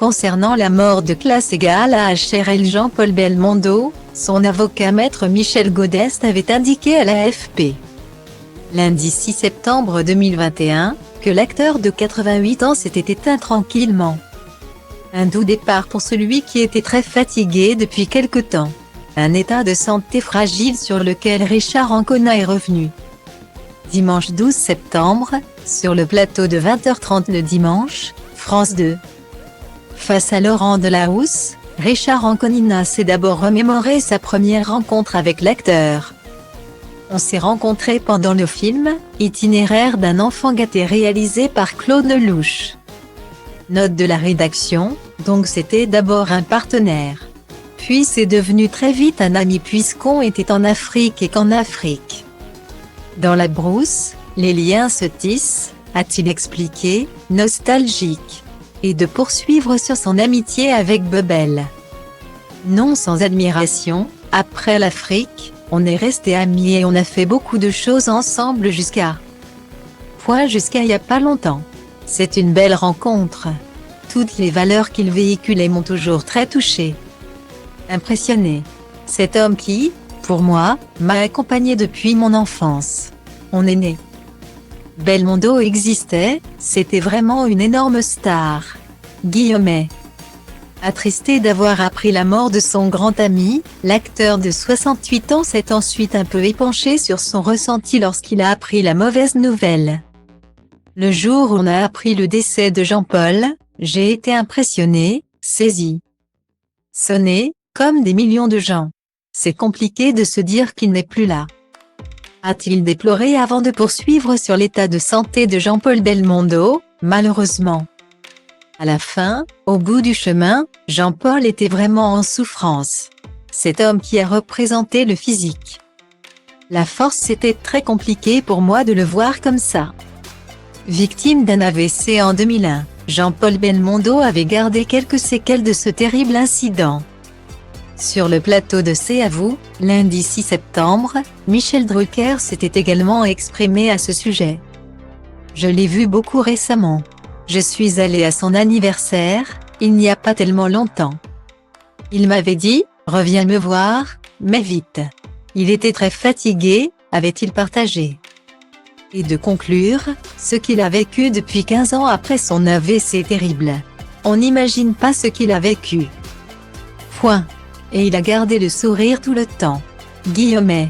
Concernant la mort de classe égale à HRL Jean-Paul Belmondo, son avocat maître Michel Godest avait indiqué à l'AFP lundi 6 septembre 2021, que l'acteur de 88 ans s'était éteint tranquillement. Un doux départ pour celui qui était très fatigué depuis quelque temps. Un état de santé fragile sur lequel Richard Ancona est revenu. Dimanche 12 septembre, sur le plateau de 20h30 le dimanche, France 2. Face à Laurent Delahousse, Richard Ancona s'est d'abord remémoré sa première rencontre avec l'acteur. On s'est rencontrés pendant le film « Itinéraire d'un enfant gâté » réalisé par Claude Lelouch. Note de la rédaction, donc c'était d'abord un partenaire. Puis c'est devenu très vite un ami puisqu'on était en Afrique et qu'en Afrique. Dans la brousse, les liens se tissent, a-t-il expliqué, nostalgique. Et de poursuivre sur son amitié avec Bebel. Non sans admiration, après l'Afrique, on est resté amis et on a fait beaucoup de choses ensemble jusqu'à il y a pas longtemps. C'est une belle rencontre. Toutes les valeurs qu'il véhiculait m'ont toujours très touché. Impressionné. Cet homme qui, pour moi, m'a accompagné depuis mon enfance. On est né. Belmondo existait, c'était vraiment une énorme star. Guillaumet. Attristé d'avoir appris la mort de son grand ami, l'acteur de 68 ans s'est ensuite un peu épanché sur son ressenti lorsqu'il a appris la mauvaise nouvelle. Le jour où on a appris le décès de Jean-Paul, j'ai été impressionné, saisi. Sonné, comme des millions de gens. C'est compliqué de se dire qu'il n'est plus là. A-t-il déploré avant de poursuivre sur l'état de santé de Jean-Paul Belmondo, malheureusement. À la fin, au bout du chemin, Jean-Paul était vraiment en souffrance. Cet homme qui a représenté le physique. La force, c'était très compliqué pour moi de le voir comme ça. Victime d'un AVC en 2001, Jean-Paul Belmondo avait gardé quelques séquelles de ce terrible incident. Sur le plateau de C'est à vous, lundi 6 septembre, Michel Drucker s'était également exprimé à ce sujet. Je l'ai vu beaucoup récemment. Je suis allé à son anniversaire, il n'y a pas tellement longtemps. Il m'avait dit, reviens me voir, mais vite. Il était très fatigué, avait-il partagé. Et de conclure, ce qu'il a vécu depuis 15 ans après son AVC terrible. On n'imagine pas ce qu'il a vécu. Point. Et il a gardé le sourire tout le temps. Guillaumet.